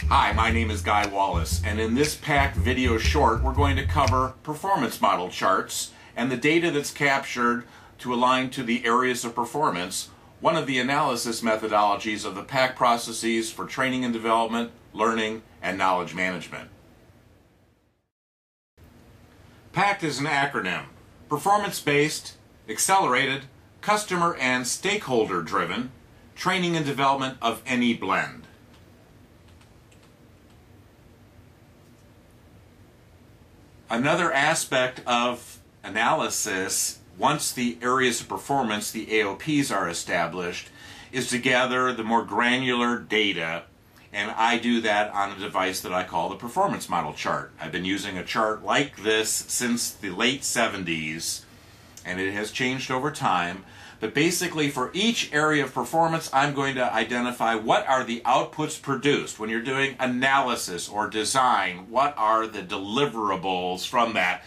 Hi, my name is Guy Wallace, and in this packed video short, we're going to cover performance model charts and the data that's captured to align to the areas of performance, one of the analysis methodologies of the PAC processes for training and development, learning, and knowledge management. PACT is an acronym: performance-based, accelerated, customer and stakeholder-driven training and development of any blend. Another aspect of analysis, once the areas of performance, the AOPs, are established, is to gather the more granular data, and I do that on a device that I call the performance model chart. I've been using a chart like this since the late 70s, and it has changed over time. But basically, for each area of performance, I'm going to identify what are the outputs produced. When you're doing analysis or design, what are the deliverables from that?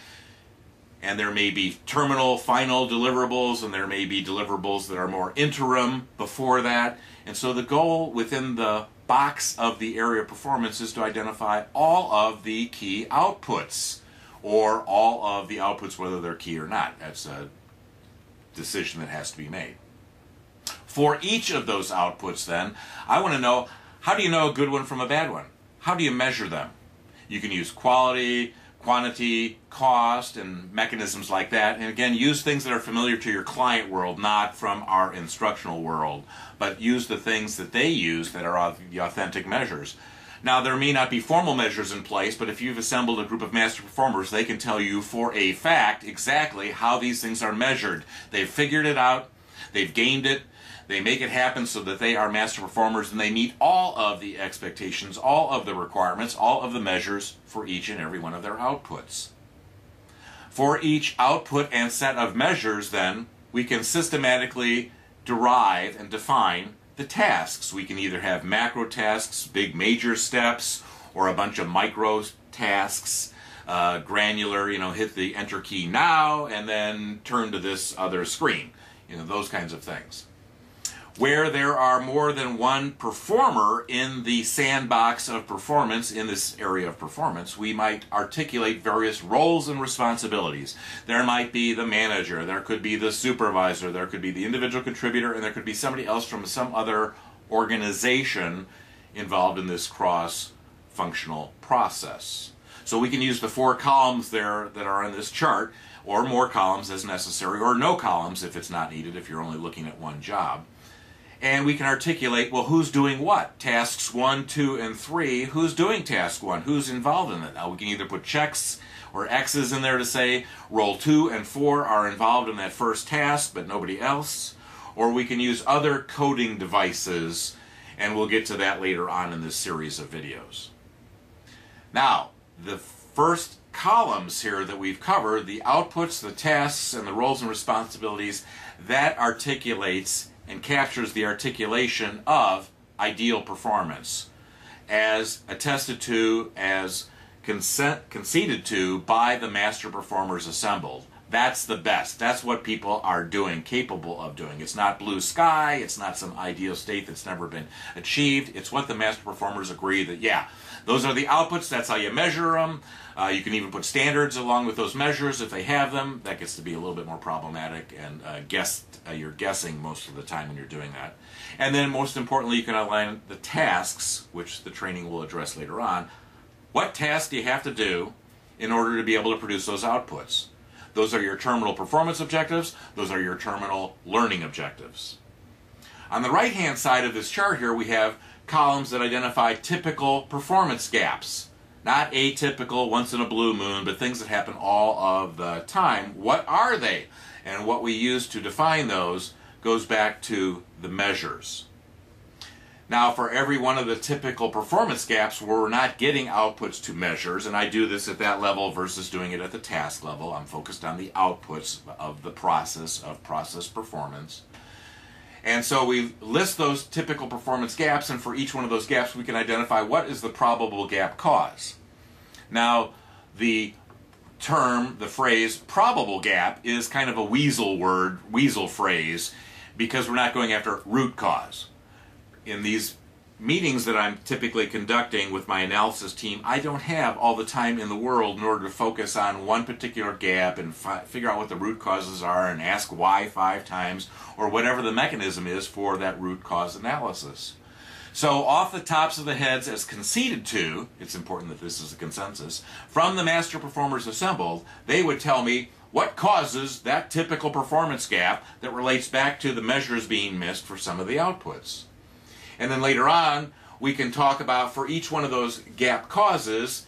And there may be terminal, final deliverables, and there may be deliverables that are more interim before that. And so the goal within the box of the area of performance is to identify all of the key outputs, or all of the outputs, whether they're key or not. That's a decision that has to be made. For each of those outputs, then, I want to know, how do you know a good one from a bad one? How do you measure them? You can use quality, quantity, cost, and mechanisms like that. And again, use things that are familiar to your client world, not from our instructional world, but use the things that they use that are the authentic measures. Now, there may not be formal measures in place, but if you've assembled a group of master performers, they can tell you for a fact exactly how these things are measured. They've figured it out, they've gained it, they make it happen so that they are master performers, and they meet all of the expectations, all of the requirements, all of the measures for each and every one of their outputs. For each output and set of measures, then, we can systematically derive and define the tasks. We can either have macro tasks, big major steps, or a bunch of micro tasks, granular, hit the enter key now and then turn to this other screen, those kinds of things. Where there are more than one performer in the sandbox of performance, in this area of performance, we might articulate various roles and responsibilities. There might be the manager, there could be the supervisor, there could be the individual contributor, and there could be somebody else from some other organization involved in this cross-functional process. So we can use the 4 columns there that are on this chart, or more columns as necessary, or no columns if it's not needed, if you're only looking at one job. And we can articulate, well, who's doing what? Tasks 1, 2, and 3, who's doing task 1? Who's involved in it? Now, we can either put checks or X's in there to say role 2 and 4 are involved in that first task, but nobody else. Or we can use other coding devices, and we'll get to that later on in this series of videos. Now, the first columns here that we've covered, the outputs, the tasks, and the roles and responsibilities, that articulates and captures the articulation of ideal performance as attested to, as conceded to by the master performers assembled. That's the best. That's what people are doing, capable of doing. It's not blue sky, it's not some ideal state that's never been achieved. It's what the master performers agree that, yeah, those are the outputs, that's how you measure them. You can even put standards along with those measures if they have them. That gets to be a little bit more problematic, and you're guessing most of the time when you're doing that. And then most importantly, you can outline the tasks, which the training will address later on. What tasks do you have to do in order to be able to produce those outputs? Those are your terminal performance objectives. Those are your terminal learning objectives. On the right-hand side of this chart here, we have columns that identify typical performance gaps. Not atypical, once in a blue moon, but things that happen all of the time. What are they? And what we use to define those goes back to the measures. Now, for every one of the typical performance gaps, we're not getting outputs to measures, and I do this at that level versus doing it at the task level. I'm focused on the outputs of the process of process performance. And so we list those typical performance gaps, and for each one of those gaps we can identify what is the probable gap cause. Now, the term, the phrase probable gap is kind of a weasel word, weasel phrase, because we're not going after root cause. In these meetings that I'm typically conducting with my analysis team, I don't have all the time in the world in order to focus on one particular gap and figure out what the root causes are and ask why 5 times or whatever the mechanism is for that root cause analysis. So off the tops of the heads, as conceded to, it's important that this is a consensus, from the master performers assembled, they would tell me what causes that typical performance gap that relates back to the measures being missed for some of the outputs. And then later on, we can talk about, for each one of those gap causes,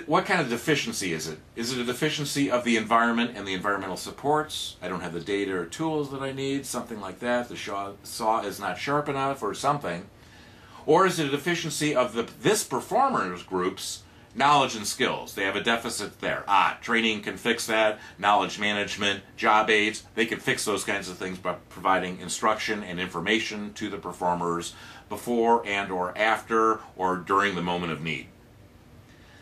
what kind of deficiency is it? Is it a deficiency of the environment and the environmental supports? I don't have the data or tools that I need, something like that. The saw is not sharp enough or something. Or is it a deficiency of this performers group's knowledge and skills? They have a deficit there. Training can fix that. Knowledge management, job aids, they can fix those kinds of things by providing instruction and information to the performers before and or after or during the moment of need.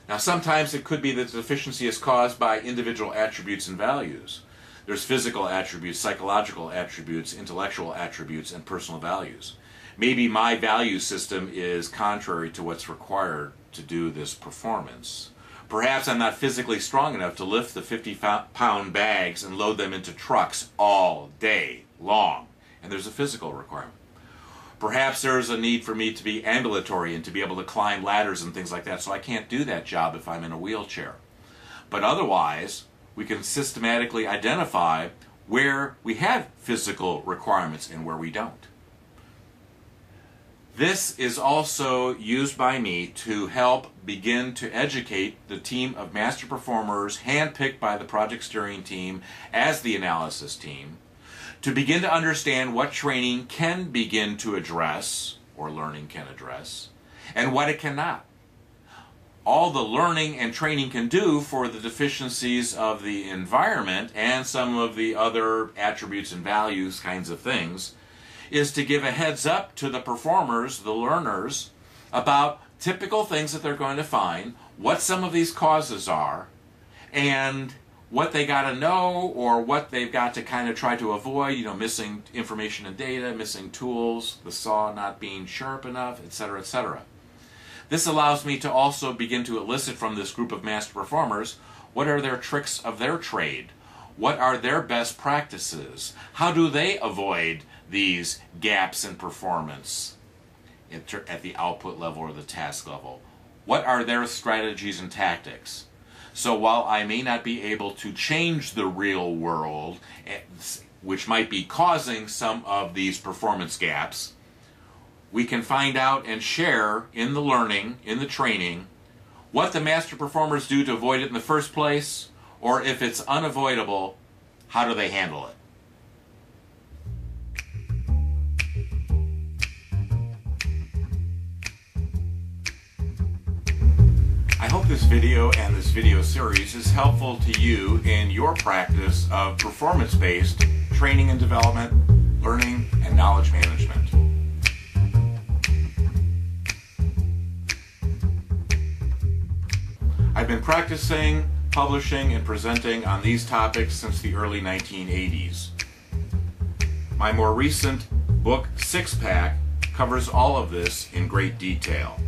Now sometimes it could be that the deficiency is caused by individual attributes and values. There's physical attributes, psychological attributes, intellectual attributes, and personal values. Maybe my value system is contrary to what's required to do this performance. Perhaps I'm not physically strong enough to lift the 50-pound bags and load them into trucks all day long, and there's a physical requirement. Perhaps there's a need for me to be ambulatory and to be able to climb ladders and things like that, so I can't do that job if I'm in a wheelchair. But otherwise, we can systematically identify where we have physical requirements and where we don't. This is also used by me to help begin to educate the team of master performers handpicked by the project steering team as the analysis team to begin to understand what training can begin to address, or learning can address, and what it cannot. All the learning and training can do for the deficiencies of the environment and some of the other attributes and values kinds of things is to give a heads up to the performers, the learners, about typical things that they're going to find, what some of these causes are, and what they got to know or what they've got to kind of try to avoid, missing information and data, missing tools, the saw not being sharp enough, etc., etc. This allows me to also begin to elicit from this group of master performers what are their tricks of their trade, what are their best practices, how do they avoid these gaps in performance at the output level or the task level, what are their strategies and tactics. So while I may not be able to change the real world, which might be causing some of these performance gaps, we can find out and share in the learning, in the training, what the master performers do to avoid it in the first place, or if it's unavoidable, how do they handle it. I hope this video and this video series is helpful to you in your practice of performance-based training and development, learning, and knowledge management. I've been practicing, publishing, and presenting on these topics since the early 1980s. My more recent book, Six Pack, covers all of this in great detail.